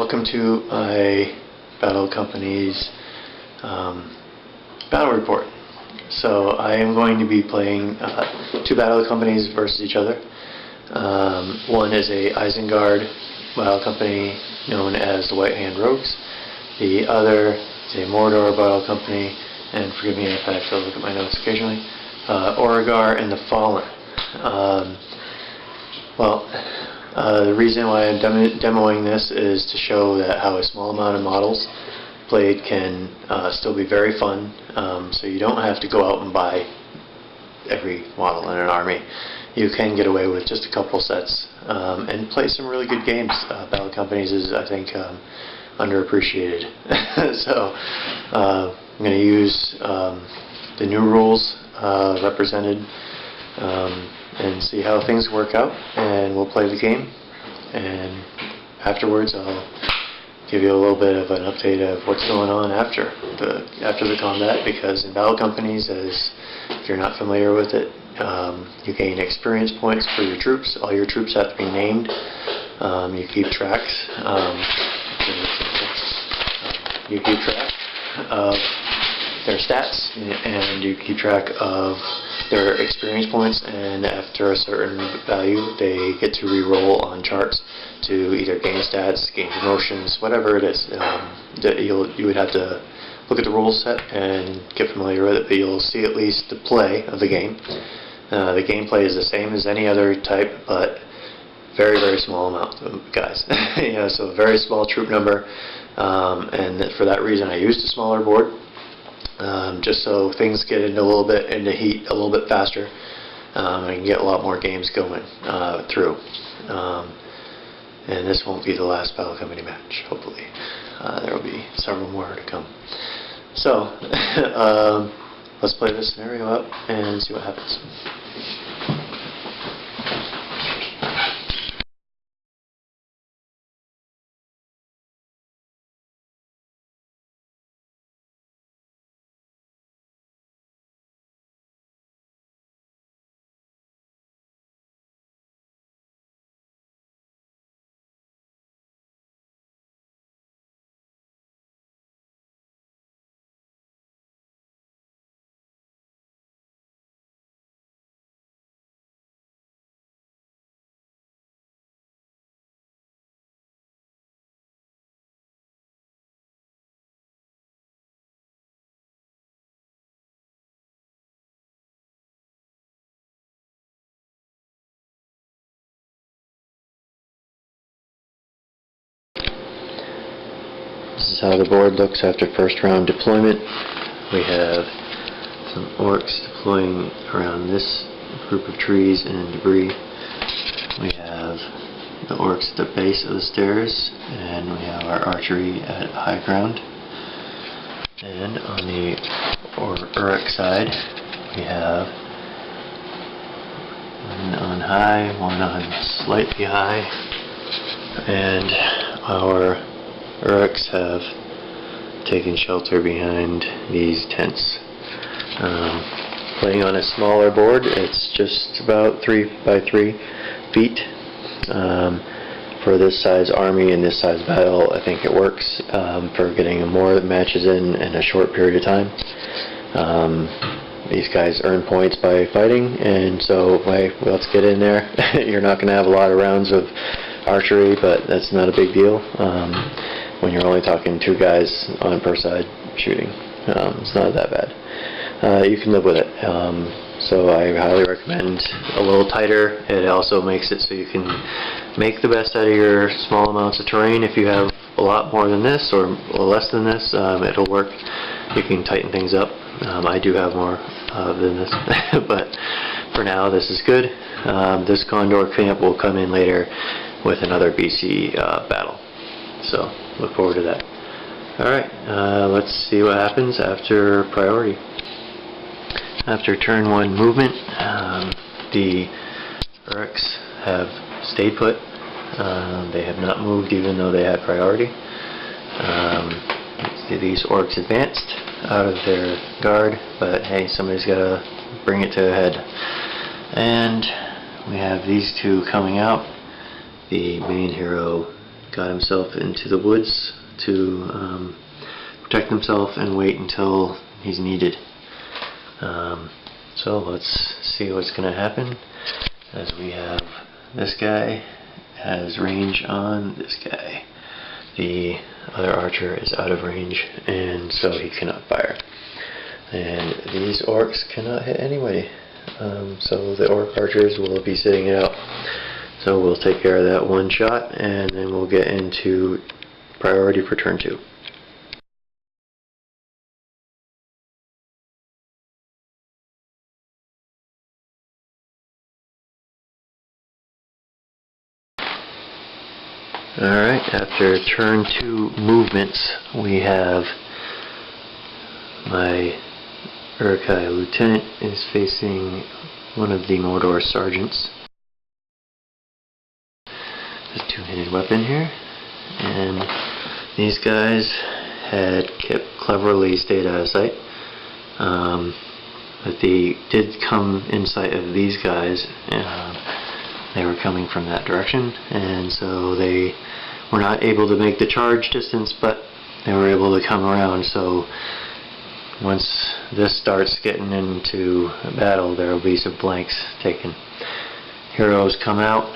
welcome to my Battle Companies battle report. So I am going to be playing two Battle Companies versus each other. One is a Isengard Battle Company known as the White Hand Rogues. The other is a Mordor Battle Company, and forgive me if I have to look at my notes occasionally, Oragar and the Fallen. The reason why I'm demoing this is to show that how a small amount of models played can still be very fun. So you don't have to go out and buy every model in an army. You can get away with just a couple sets and play some really good games. Battle Companies is, I think, underappreciated. So I'm going to use the new rules represented and see how things work out, and we'll play the game, and afterwards I'll give you a little bit of an update of what's going on after the combat, because in Battle Companies, as if you're not familiar with it, you gain experience points for your troops. All your troops have to be named. You keep tracks. You keep track of their stats, and you keep track of their experience points, and after a certain value they get to re-roll on charts to either gain stats, gain promotions, whatever it is. You would have to look at the rule set and get familiar with it, but you'll see at least the play of the game. The gameplay is the same as any other type, but very, very small amount of guys. So a very small troop number, and for that reason I used a smaller board. Just so things get into heat a little bit faster, and can get a lot more games going through. And this won't be the last Battle Company match, hopefully. There will be several more to come. So, let's play this scenario out and see what happens. This is how the board looks after first round deployment. We have some orcs deploying around this group of trees and debris. We have the orcs at the base of the stairs, and we have our archery at high ground. And on the Uruk side, we have one on high, one on slightly high, and our Uruks have taken shelter behind these tents. Playing on a smaller board, it's just about 3 by 3 feet. For this size army and this size battle, I think it works for getting more matches in a short period of time. These guys earn points by fighting, and so let's get in there. You're not going to have a lot of rounds of archery, but that's not a big deal. When you're only talking 2 guys on per side shooting, it's not that bad. You can live with it. So I highly recommend a little tighter. It also makes it so you can make the best out of your small amounts of terrain. If you have a lot more than this or less than this, it'll work. You can tighten things up. I do have more than this, but for now this is good. This Condor camp will come in later with another BC battle. So look forward to that. Alright, let's see what happens after priority. After turn 1 movement, the Uruks have stayed put. They have not moved even though they had priority. These orcs advanced out of their guard, but hey, somebody's got to bring it to a head. And we have these two coming out. The main hero got himself into the woods to protect himself and wait until he's needed. So let's see what's going to happen, as we have this guy has range on this guy. The other archer is out of range, and so he cannot fire. And these orcs cannot hit anybody. So the orc archers will be sitting it out. So we'll take care of that one shot, and then we'll get into priority for turn 2. Alright, after turn 2 movements, we have my Uruk-Hai lieutenant is facing one of the Mordor sergeants. There's a two-handed weapon here, and these guys had kept cleverly stayed out of sight. But they did come in sight of these guys. They were coming from that direction, and so they were not able to make the charge distance, but they were able to come around. So once this starts getting into battle, there will be some blanks taken. Heroes come out.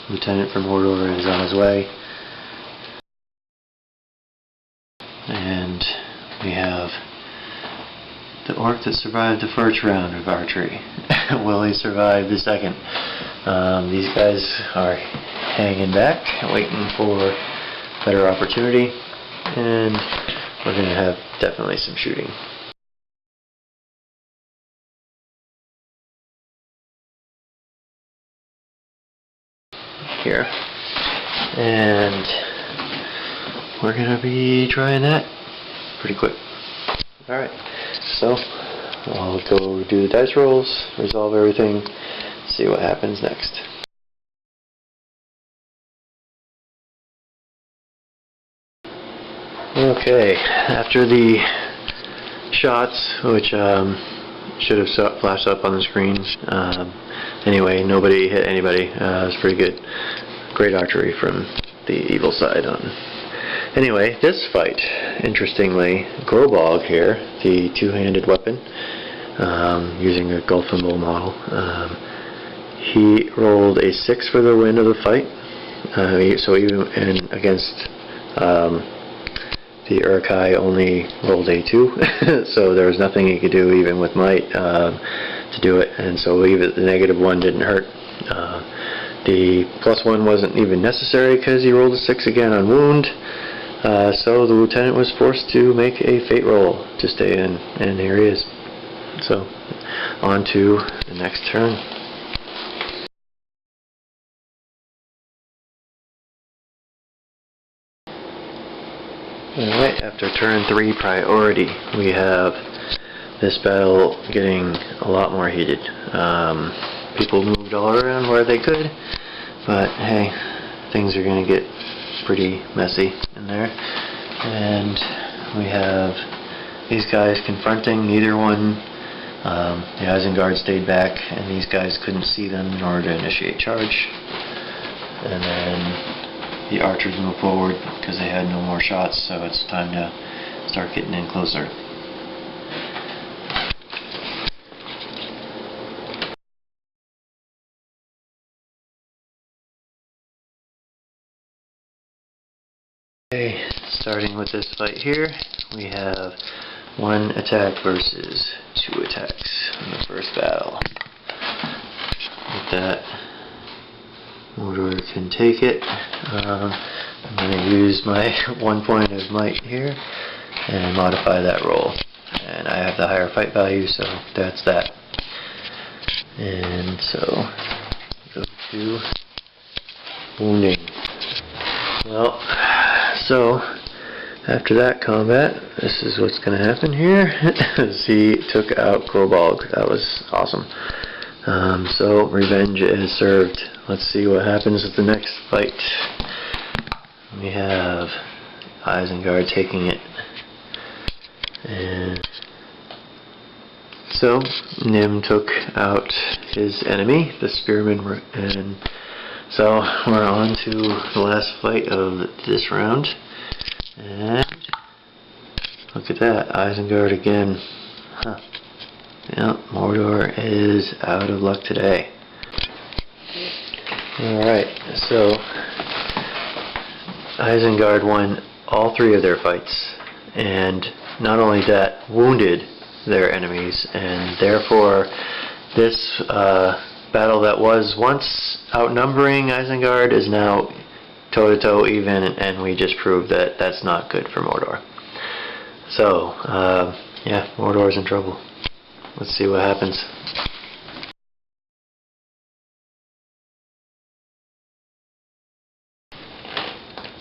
Lieutenant from Mordor is on his way. And we have the orc that survived the first round of archery. Will he survive the second? These guys are hanging back, waiting for better opportunity, and we're going to have definitely some shooting. Here, and we're going to be trying that pretty quick. Alright, so I'll go do the dice rolls, resolve everything, see what happens next. Okay, after the shots, which should have flashed up on the screen, anyway, nobody hit anybody. It was pretty good. Great archery from the evil side on. Anyway, this fight, interestingly, Grobog here, the two-handed weapon, using a Gulf and Bowl model, he rolled a 6 for the win of the fight. So even against the Uruk-Hai only rolled a 2, so there was nothing he could do even with might to do it, and so even the -1 didn't hurt. The +1 wasn't even necessary because he rolled a 6 again on wound. So the lieutenant was forced to make a fate roll to stay in, and here he is. So, on to the next turn. Alright, after turn 3 priority, we have this battle getting a lot more heated. People moved all around where they could, but hey, things are going to get pretty messy in there. And we have these guys confronting. Neither one, the Isengard stayed back, and these guys couldn't see them in order to initiate charge. And then the archers moved forward because they had no more shots, so it's time to start getting in closer. Okay, starting with this fight here, we have 1 attack versus 2 attacks in the first battle. With that, Mordor can take it. I'm going to use my 1 point of might here and modify that roll. And I have the higher fight value, so that's that. And so, go to wounding. Well, so after that combat, this is what's going to happen here. He took out Grobog. That was awesome. So revenge is served. Let's see what happens with the next fight. We have Isengard taking it. And so Nim took out his enemy, the spearman, and So we're on to the last fight of this round, and look at that, Isengard again. Huh. Yeah, Mordor is out of luck today. Alright, so Isengard won all three of their fights, and not only that, wounded their enemies, and therefore this battle that was once outnumbering Isengard is now toe-to-toe even, and we just proved that that's not good for Mordor. So, yeah, Mordor's in trouble. Let's see what happens.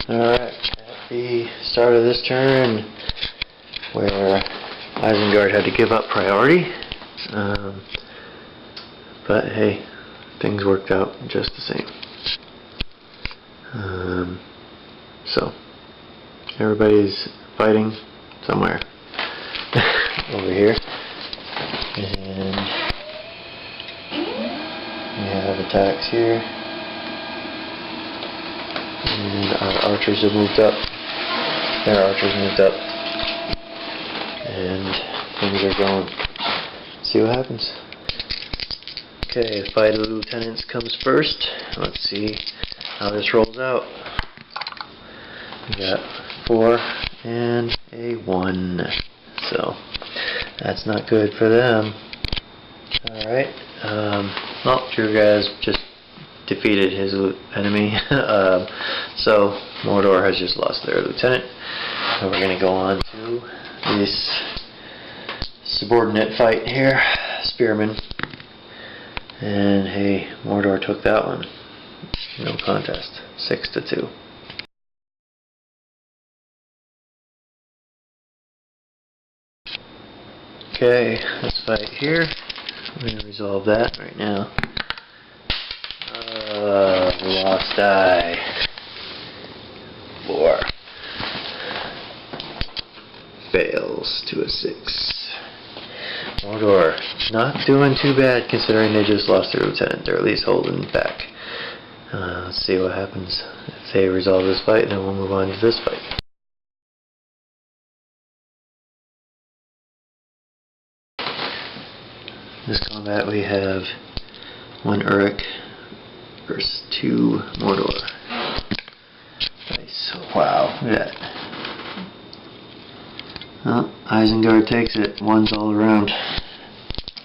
Alright, at the start of this turn, where Isengard had to give up priority, but hey, things worked out just the same. So, everybody's fighting somewhere over here, and we have attacks here, and our archers have moved up, their archers moved up, and things are going. See what happens. Okay, the fight of the lieutenants comes first. Let's see how this rolls out. We got 4 and a 1, so that's not good for them. Alright, well, Durzhag just defeated his enemy, so Mordor has just lost their lieutenant. So we're going to go on to this subordinate fight here, Spearmen. And hey, Mordor took that one. No contest. 6-2. Okay, this fight here, we're going to resolve that right now. We lost die. 4. Fails to a 6. Mordor, not doing too bad considering they just lost their lieutenant. They're at least holding back. Let's see what happens. If they resolve this fight, then we'll move on to this fight. In this combat we have 1 Uruk versus 2 Mordor. Nice. Wow, look at that. Well, Isengard takes it. 1's all around.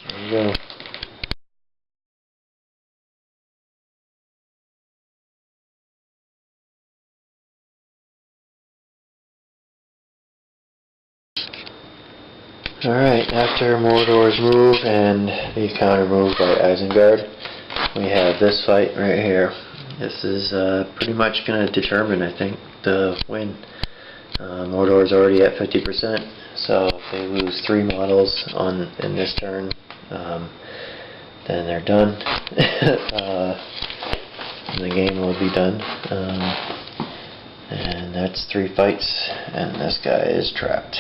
There you go. Alright, after Mordor's move and the counter move by Isengard, we have this fight right here. This is pretty much going to determine, I think, the win. Mordor is already at 50%, so if they lose 3 models in this turn, then they're done. The game will be done. And that's 3 fights, and this guy is trapped.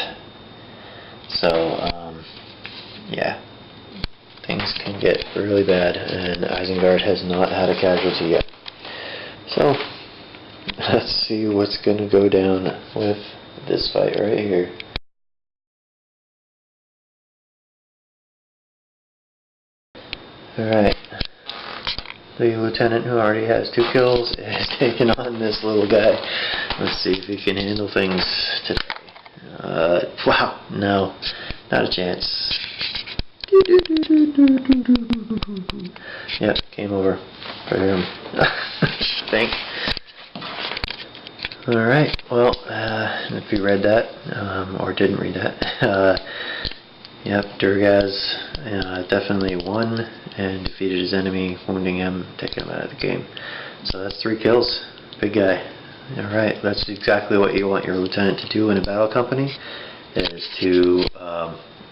So, yeah, things can get really bad, and Isengard has not had a casualty yet. So, let's see what's going to go down with this fight right here. Alright, the lieutenant who already has 2 kills is taking on this little guy. Let's see if he can handle things today. Wow, no, not a chance. Yep, game over for him. Think. Alright, well, if you read that, or didn't read that, yep, Durzhag definitely won and defeated his enemy, wounding him, taking him out of the game. So that's 3 kills. Big guy. Alright, that's exactly what you want your lieutenant to do in a battle company, is to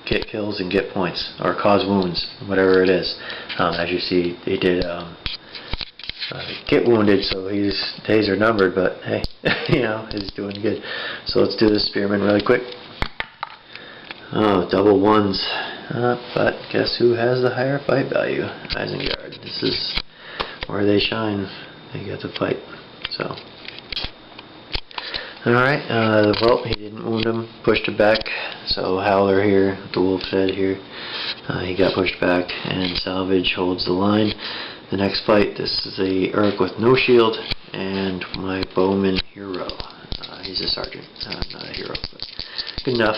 get kills and get points, or cause wounds, whatever it is. As you see, he did get wounded, so his days are numbered, but hey, you know, he's doing good. So let's do this Spearman really quick. Oh, double 1s. But guess who has the higher fight value? Isengard. This is where they shine. they got to fight. So, alright, well, he didn't wound him, pushed it back. So Howler here, the wolf's head here, he got pushed back, and Salvage holds the line. The next fight, this is a Uruk with no shield, and my bowman hero. He's a sergeant, not a hero, but good enough.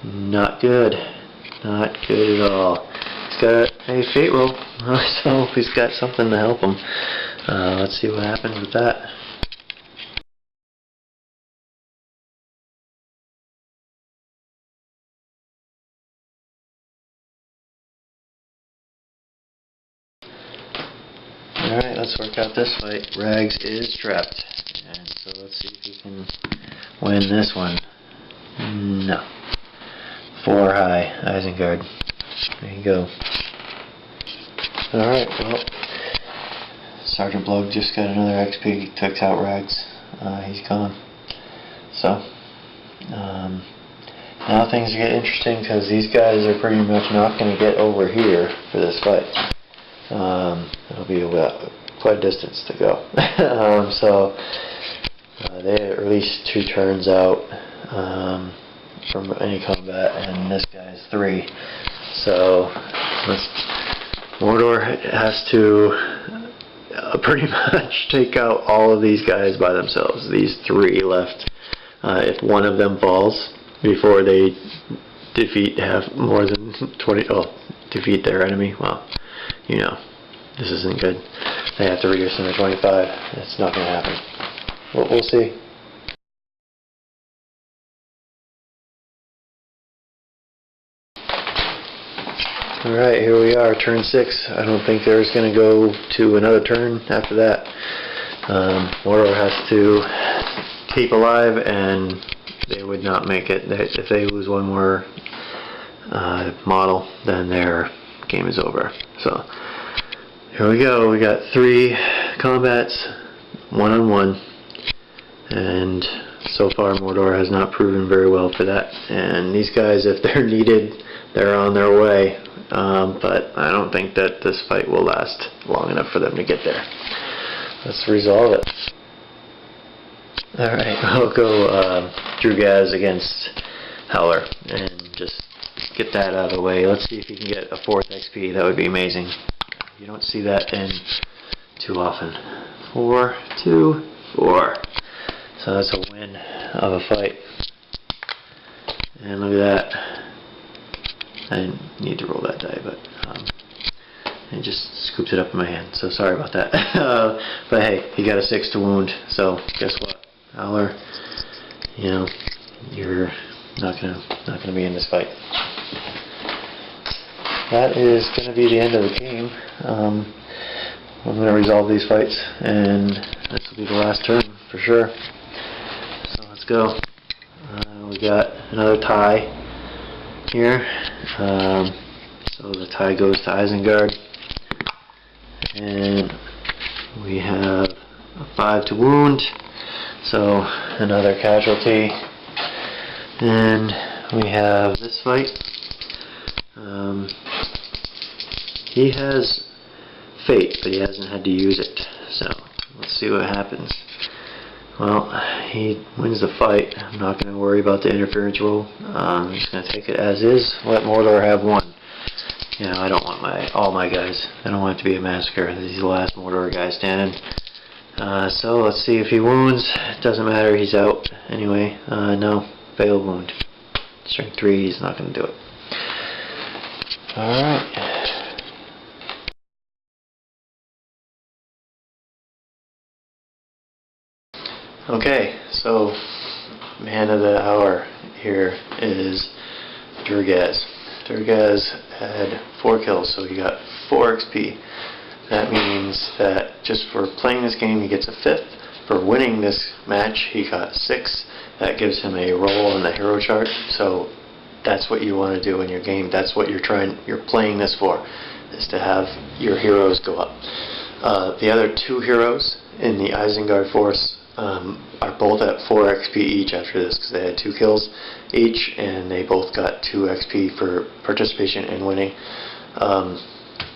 Not good. Not good at all. He's got a fate roll, so he's got something to help him. Let's see what happens with that. Alright, let's work out this fight. Rags is trapped. And so let's see if he can win this one. No. 4 high, Isengard. There you go. Alright, well, Sergeant Blug just got another XP, took out Rags. He's gone. So, now things get interesting because these guys are pretty much not going to get over here for this fight. It'll be quite a distance to go. So, they have at least 2 turns out from any combat, and this guy's 3. So Mordor has to pretty much take out all of these guys by themselves. These 3 left. If one of them falls before they have more than 20, defeat their enemy, well, you know, this isn't good. They have to reduce them to 25. It's not going to happen. We'll see. Alright, here we are, turn 6. I don't think there's going to go to another turn after that. Mordor has to keep alive, and they would not make it. If they lose one more model, then their game is over. So, here we go. We got 3 combats, 1-on-1, and so far Mordor has not proven very well for that. And these guys, if they're needed, they're on their way. But I don't think that this fight will last long enough for them to get there. Let's resolve it. Alright, I'll go Durzhag against Howler and just get that out of the way. Let's see if he can get a 4th XP. That would be amazing. You don't see that in too often. 4, 2, 4. So that's a win of a fight. And look at that. I didn't need to roll that die, but I just scooped it up in my hand, so sorry about that. But hey, he got a 6 to wound, so guess what, Howler, you know, you're not gonna be in this fight. That is gonna be the end of the game. I'm gonna resolve these fights, and this will be the last turn for sure. So let's go. We got another tie here. So the tie goes to Isengard, and we have a 5 to wound, so another casualty. And we have this fight. He has fate, but he hasn't had to use it, so let's see what happens. Well, he wins the fight. I'm not going to worry about the interference roll. I'm just going to take it as is. Let Mordor have 1. You know, I don't want all my guys. I don't want it to be a massacre. He's the last Mordor guy standing. So let's see if he wounds. It doesn't matter. He's out anyway. No, failed wound. Strength 3. He's not going to do it. All right. Okay, so man of the hour here is Durzhag. Durzhag had 4 kills, so he got 4 XP. That means that just for playing this game he gets a 5th. For winning this match he got 6. That gives him a roll on the hero chart. So that's what you want to do in your game. That's what you're playing this for, is to have your heroes go up. The other 2 heroes in the Isengard force are both at 4 XP each after this, because they had 2 kills each, and they both got 2 XP for participation in winning.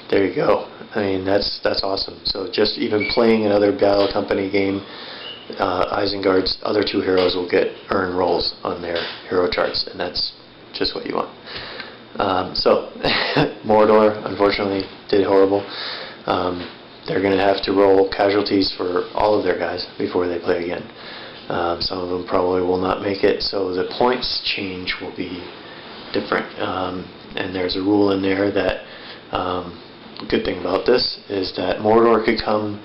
There you go. I mean, that's awesome. So just even playing another Battle Company game, Isengard's other two heroes will earn rolls on their hero charts, and that's just what you want. So Mordor, unfortunately, did horrible. They're going to have to roll casualties for all of their guys before they play again. Some of them probably will not make it, so the points change will be different. And there's a rule in there that good thing about this is that Mordor could come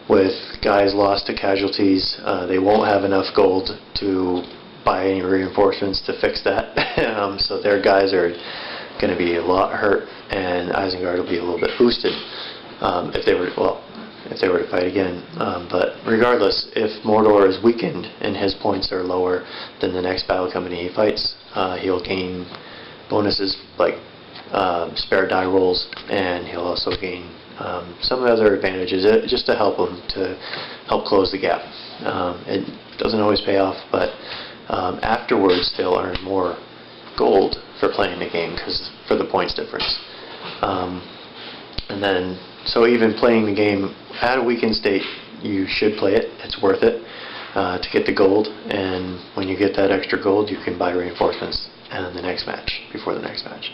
with guys lost to casualties. They won't have enough gold to buy any reinforcements to fix that. So their guys are going to be a lot hurt, and Isengard will be a little bit boosted if they were to fight again. But regardless, if Mordor is weakened and his points are lower than the next battle company he fights, he'll gain bonuses like spare die rolls, and he'll also gain some other advantages just to help him close the gap. It doesn't always pay off, but afterwards they'll earn more gold for playing the game for the points difference. And then, so even playing the game at a weakened state, you should play it. It's worth it to get the gold, and when you get that extra gold, you can buy reinforcements in the next match, before the next match.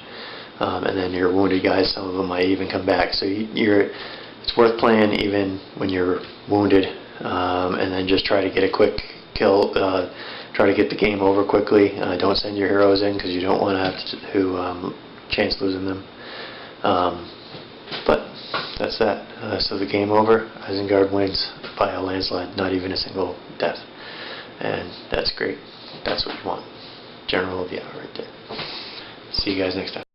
And then your wounded guys, some of them might even come back. So it's worth playing even when you're wounded, and then just try to get a quick kill, try to get the game over quickly. Don't send your heroes in because you don't want to have to chance losing them. But that's that. So the game over. Isengard wins by a landslide, not even a single death. And that's great. That's what you want. General of the hour right there. See you guys next time.